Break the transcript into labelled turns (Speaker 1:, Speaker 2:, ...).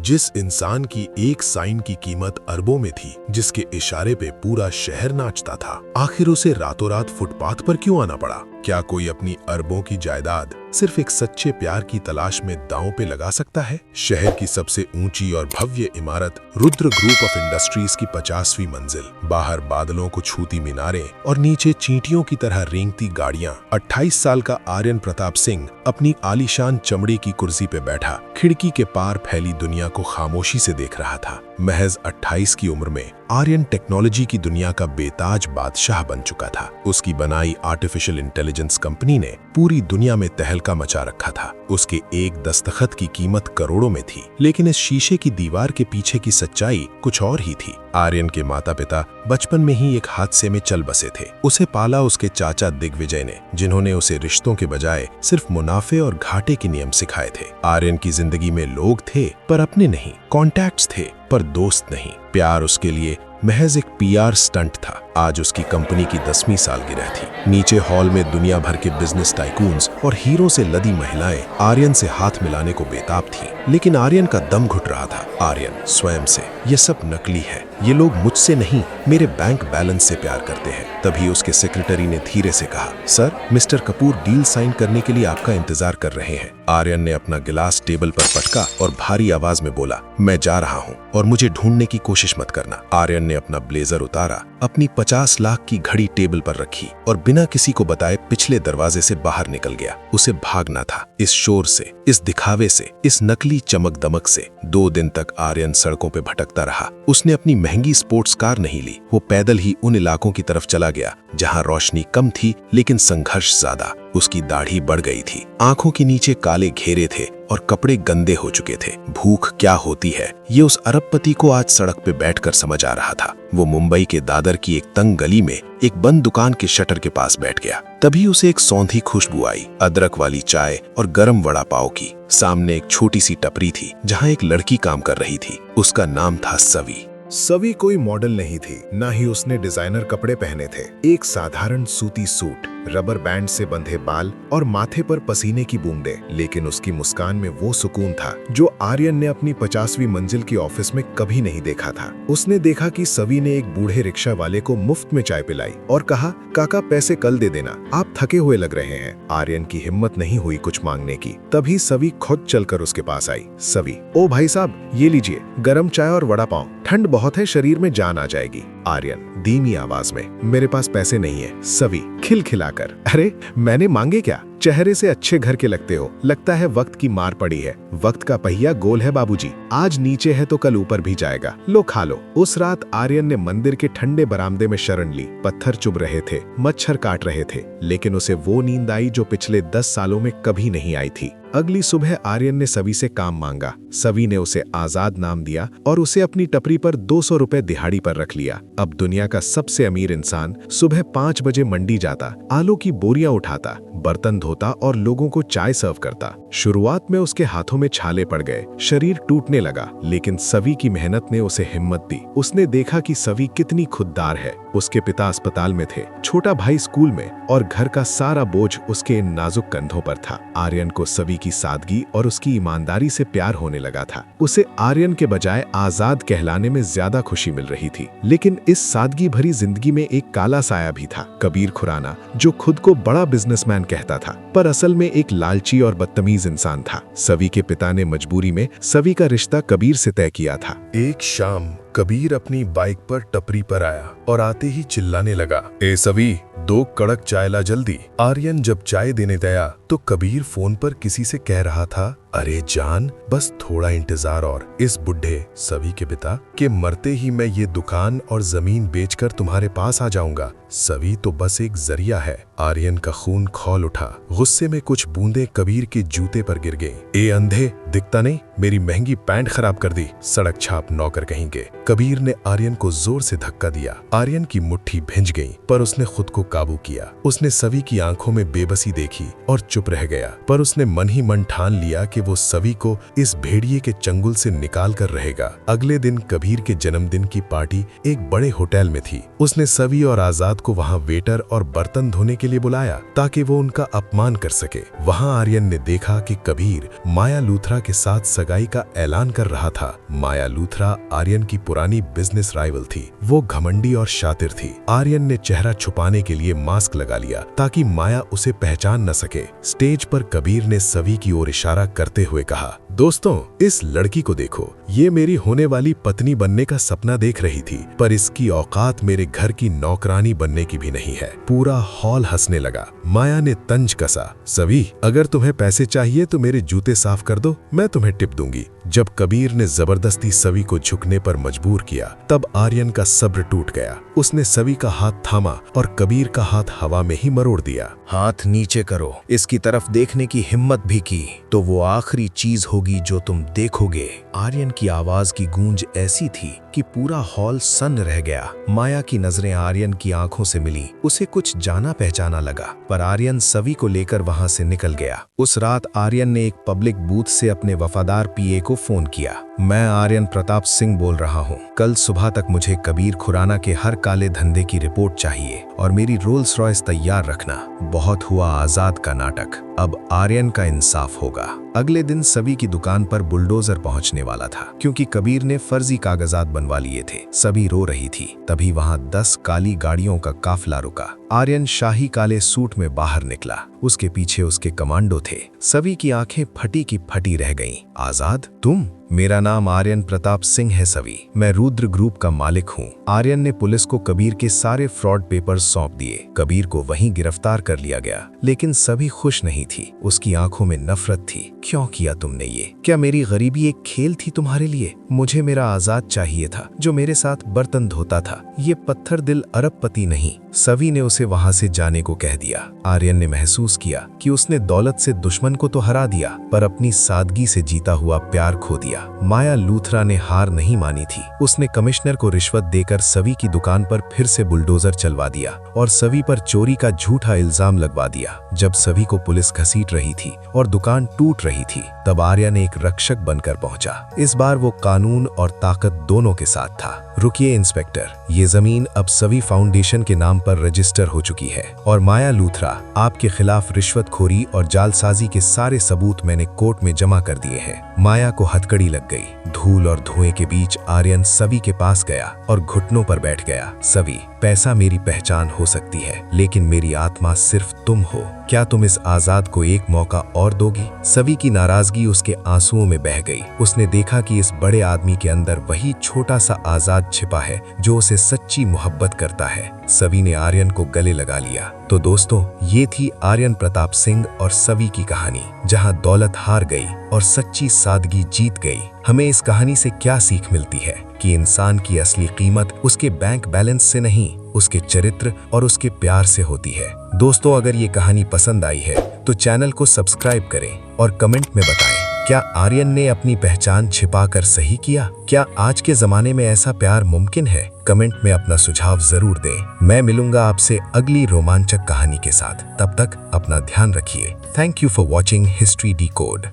Speaker 1: जिस इंसान की एक साइन की कीमत अरबों में थी, जिसके इशारे पे पूरा शहर नाचता था, आखिर उसे रातों रात फुटपाथ पर क्यों आना पड़ा? क्या कोई अपनी अरबों की जायदाद सिर्फ एक सच्चे प्यार की तलाश में दांव पे लगा सकता है? शहर की सबसे ऊंची और भव्य इमारत रुद्र ग्रुप ऑफ इंडस्ट्रीज की 50वीं मंजिल, बाहर बादलों को छूती मीनारें और नीचे चींटियों की तरह रेंगती गाड़ियां। 28 साल का आर्यन प्रताप सिंह अपनी आलीशान चमड़े की कुर्सी पे बैठा खिड़की के पार फैली दुनिया को खामोशी से देख रहा था। महज 28 की उम्र में आर्यन टेक्नोलॉजी की दुनिया का बेताज बादशाह बन चुका था। उसकी बनाई आर्टिफिशियल इंटेलिजेंस कंपनी ने पूरी दुनिया में तहलका मचा रखा था। उसके एक दस्तखत की कीमत करोड़ों में थी, लेकिन इस शीशे की दीवार के पीछे की सच्चाई कुछ और ही थी। आर्यन के माता पिता बचपन में ही एक हादसे में चल बसे थे। उसे पाला उसके चाचा दिग्विजय ने, जिन्होंने उसे रिश्तों के बजाय सिर्फ मुनाफे और घाटे के नियम सिखाए थे। आर्यन की जिंदगी में लोग थे पर अपने नहीं, कॉन्टैक्ट्स थे पर दोस्त नहीं। प्यार उसके लिए महज एक पीआर स्टंट था। आज उसकी कंपनी की 10वीं सालगिरह थी। नीचे हॉल में दुनिया भर के बिजनेस टाइकून्स और हीरो से लदी महिलाएं आर्यन से हाथ मिलाने को बेताब थीं, लेकिन आर्यन का दम घुट रहा था। आर्यन स्वयं से, ये सब नकली है, ये लोग मुझसे नहीं मेरे बैंक बैलेंस से प्यार करते हैं। तभी उसके सेक्रेटरी ने धीरे से कहा, sir, mister Kapoor deal sign करने के लिए आपका इंतजार कर रहे हैं। आर्यन ने अपना गिलास टेबल पर पटका और भारी आवाज में बोला, मैं जा रहा हूँ और मुझे ढूंढने की कोशिश मत करना। आर्यन ने अपना ब्लेजर उतारा, अपनी 50 लाख की घड़ी टेबल पर रखी और बिना किसी को बताए पिछले दरवाजे से बाहर निकल गया। उसे भागना था, इस शोर से, इस दिखावे से, इस नकली चमक दमक से। 2 दिन तक आर्यन सड़कों पे भटकता रहा। उसने अपनी महंगी स्पोर्ट्स कार नहीं ली। वो पैदल ही उन इलाकों की तरफ चला गया जहां रोशनी कम थी लेकिन संघर्ष ज्यादा। उसकी दाढ़ी बढ़ गई थी, आंखों के नीचे काले घेरे थे और कपड़े गंदे हो चुके थे। भूख क्या होती है ये उस अरबपति को आज सड़क पे बैठकर समझ आ रहा था। वो मुंबई के दादर की एक तंग गली में एक बंद दुकान के शटर के पास बैठ गया। तभी उसे एक सौंधी खुशबू आई, अदरक वाली चाय और गरम वड़ा पाव की। सामने एक छोटी सी टपरी थी जहाँ एक लड़की काम कर रही थी। उसका नाम था सवी।
Speaker 2: सवी कोई मॉडल नहीं थी, ना ही उसने डिजाइनर कपड़े पहने थे। एक साधारण सूती सूट, रबर बैंड से बंधे बाल और माथे पर पसीने की बूंदें। लेकिन उसकी मुस्कान में वो सुकून था जो आर्यन ने अपनी 50वीं मंजिल की ऑफिस में कभी नहीं देखा था। उसने देखा कि सवी ने एक बूढ़े रिक्शा वाले को मुफ्त में चाय पिलाई और कहा, काका पैसे कल दे देना, आप थके हुए लग रहे हैं। आर्यन की हिम्मत नहीं हुई कुछ मांगने की। तभी सवी खुद चलकर उसके पास आई। सवी, ओ भाई साहब, ये लीजिए गरम चाय और वड़ा पाव, ठंड बहुत है, शरीर में जान आ जाएगी। आर्यन धीमी आवाज में, मेरे पास पैसे नहीं है। सवी खिलखिलाकर, अरे मैंने मांगे क्या, चेहरे से अच्छे घर के लगते हो, लगता है वक्त की मार पड़ी है। वक्त का पहिया गोल है बाबूजी, आज नीचे है तो कल ऊपर भी जाएगा, लो खा लो। उस रात आर्यन ने मंदिर के ठंडे बरामदे में शरण ली। पत्थर चुभ रहे थे, मच्छर काट रहे थे, लेकिन उसे वो नींद आई जो पिछले 10 सालों में कभी नहीं आई थी। अगली सुबह आर्यन ने सवी से काम मांगा। सवी ने उसे आजाद नाम दिया और उसे अपनी टपरी पर 200 रुपए दिहाड़ी पर रख लिया। अब दुनिया का सबसे अमीर इंसान सुबह 5 बजे मंडी जाता, आलू की बोरियां उठाता, बर्तन धोता और लोगों को चाय सर्व करता। शुरुआत में उसके हाथों में छाले पड़ गए, शरीर टूटने लगा, लेकिन सवी की मेहनत ने उसे हिम्मत दी। उसने देखा कि सवी कितनी खुददार है। उसके पिता अस्पताल में थे, छोटा भाई स्कूल में और घर का सारा बोझ उसके इन नाजुक कंधों पर था। आर्यन को सवी की सादगी और उसकी ईमानदारी से प्यार होने लगा था। उसे आर्यन के बजाय आजाद कहलाने में ज्यादा खुशी मिल रही थी। लेकिन इस सादगी भरी जिंदगी में एक काला साया भी था, कबीर खुराना, जो खुद को बड़ा बिजनेसमैन कहता था पर असल में एक लालची और बदतमीज इंसान था। सवी के पिता ने मजबूरी में सवी का रिश्ता कबीर से तय किया था।
Speaker 1: एक शाम कबीर अपनी बाइक पर टपरी पर आया और आते ही चिल्लाने लगा, ए सवी, 2 कड़क चाय ला जल्दी। आर्यन जब चाय देने गया तो कबीर फोन पर किसी से कह रहा था, अरे जान, बस थोड़ा इंतजार और, इस बुढ़े सवी के पिता के मरते ही मैं ये दुकान और जमीन बेचकर तुम्हारे पास आ जाऊंगा। सवी तो बस एक जरिया है। आर्यन का खून खौल उठा। गुस्से में कुछ बूंदें कबीर के जूते पर गिर गईं। ए अंधे, दिखता नहीं, मेरी महंगी पैंट खराब कर दी, सड़क छाप नौकर कहेंगे। कबीर ने आर्यन को जोर से धक्का दिया। आर्यन की मुट्ठी भिंज गई पर उसने खुद को काबू किया। उसने सवी की आंखों में बेबसी देखी और चुप रह गया, पर उसने मन ही मन ठान लिया कि कि वो सभी को इस भेड़िए के चंगुल से निकाल कर रहेगा। अगले दिन कबीर के जन्मदिन की पार्टी एक बड़े होटल में थी। उसने सभी और आजाद को वहां वेटर और बर्तन धोने के लिए बुलाया ताकि वो उनका अपमान कर सके। वहां आर्यन ने देखा कि कबीर माया लूथरा के साथ सगाई का ऐलान कर रहा था। माया लूथरा आर्यन की पुरानी बिजनेस राइवल थी। वो घमंडी और शातिर थी। आर्यन ने चेहरा छुपाने के लिए मास्क लगा लिया ताकि माया उसे पहचान न सके। स्टेज पर कबीर ने सभी की ओर इशारा करते हुए कहा, दोस्तों, इस लड़की को देखो, ये मेरी होने वाली पत्नी बनने का सपना देख रही थी, पर इसकी औकात मेरे घर की नौकरानी बनने की भी नहीं है। पूरा हॉल हंसने लगा। माया ने तंज कसा, सभी, अगर तुम्हें पैसे चाहिए तो मेरे जूते साफ कर दो, मैं तुम्हें टिप दूंगी। जब कबीर ने जबरदस्ती सभी को झुकने पर मजबूर किया, तब आर्यन का सब्र टूट गया। उसने सभी का हाथ थामा और कबीर का हाथ हवा में ही मरोड़ दिया।
Speaker 2: हाथ नीचे करो। इसकी तरफ देखने की हिम्मत भी की तो वो आखिरी चीज होगी जो तुम देखोगे। आर्यन की आवाज की गूंज ऐसी थी कि पूरा हॉल सन्न रह गया। माया की नजरें आर्यन की आंखों से मिली। उसे कुछ जाना पहचाना लगा, पर आर्यन सभी को लेकर वहां से निकल गया। उस रात आर्यन ने एक पब्लिक बूथ से अपने वफादार पीए को फोन किया। मैं आर्यन प्रताप सिंह बोल रहा हूँ। कल सुबह तक मुझे कबीर खुराना के हर काले धंधे की रिपोर्ट चाहिए और मेरी रोल्स रॉयस तैयार रखना। बहुत हुआ आजाद का नाटक, अब आर्यन का इंसाफ होगा। अगले दिन सभी की दुकान पर बुलडोजर पहुंचने वाला था, क्योंकि कबीर ने फर्जी कागजात बनवा लिए थे। सभी रो रही थी। तभी वहां 10 काली गाड़ियों का काफिला रुका। आर्यन शाही काले सूट में बाहर निकला। उसके पीछे उसके कमांडो थे। सभी की आंखें फटी की फटी रह गईं। आजाद, तुम? मेरा नाम आर्यन प्रताप सिंह है सभी। मैं रुद्र ग्रुप का मालिक हूँ। आर्यन ने पुलिस को कबीर के सारे फ्रॉड पेपर्स सौंप दिए। कबीर को वहीं गिरफ्तार कर लिया गया, लेकिन सभी खुश नहीं थी। उसकी आंखों में नफरत थी। क्यों किया तुमने ये? क्या मेरी गरीबी एक खेल थी तुम्हारे लिए? मुझे मेरा आजाद चाहिए था, जो मेरे साथ बर्तन धोता था। ये पत्थर दिल अरबपति नहीं। सभी ने उसे वहां से जाने को कह दिया। आर्यन ने महसूस किया कि उसने दौलत से दुश्मन को तो हरा दिया, पर अपनी सादगी से जीता हुआ प्यार खो दिया। माया लूथरा ने हार नहीं मानी थी। उसने कमिश्नर को रिश्वत देकर सभी की दुकान पर फिर से बुलडोजर चलवा दिया और सभी पर चोरी का झूठा इल्जाम लगवा दिया। जब सभी को पुलिस घसीट रही थी और दुकान टूट रही थी, तब आर्यन एक रक्षक बनकर पहुंचा। इस बार वो कानून और ताकत दोनों के साथ था। रुकिए इंस्पेक्टर, ये जमीन अब सभी फाउंडेशन के नाम पर रजिस्टर हो चुकी है और माया लूथरा, आपके खिलाफ रिश्वतखोरी और जालसाजी के सारे सबूत मैंने कोर्ट में जमा कर दिए हैं। माया को हथकड़ी लग गई। धूल और धुएं के बीच आर्यन सभी के पास गया और घुटनों पर बैठ गया। सभी, पैसा मेरी पहचान हो सकती है, लेकिन मेरी आत्मा सिर्फ तुम हो। क्या तुम इस आजाद को एक मौका और दोगी? सभी की नाराजगी उसके आंसुओं में बह गई। उसने देखा कि इस बड़े आदमी के अंदर वही छोटा सा आजाद छिपा है जो उसे सच्ची मोहब्बत करता है। सभी ने आर्यन को गले लगा लिया। तो दोस्तों, ये थी आर्यन प्रताप सिंह और सभी की कहानी, जहां दौलत हार गई और सच्ची सादगी जीत गई। हमें इस कहानी से क्या सीख मिलती है कि इंसान की असली कीमत उसके बैंक बैलेंस से नहीं, उसके चरित्र और उसके प्यार से होती है। दोस्तों, अगर ये कहानी पसंद आई है तो चैनल को सब्सक्राइब करें और कमेंट में बताएं, क्या आर्यन ने अपनी पहचान छिपाकर सही किया? क्या आज के जमाने में ऐसा प्यार मुमकिन है? कमेंट में अपना सुझाव जरूर दें। मैं मिलूंगा आपसे अगली रोमांचक कहानी के साथ। तब तक अपना ध्यान रखिए। Thank you for watching history decode.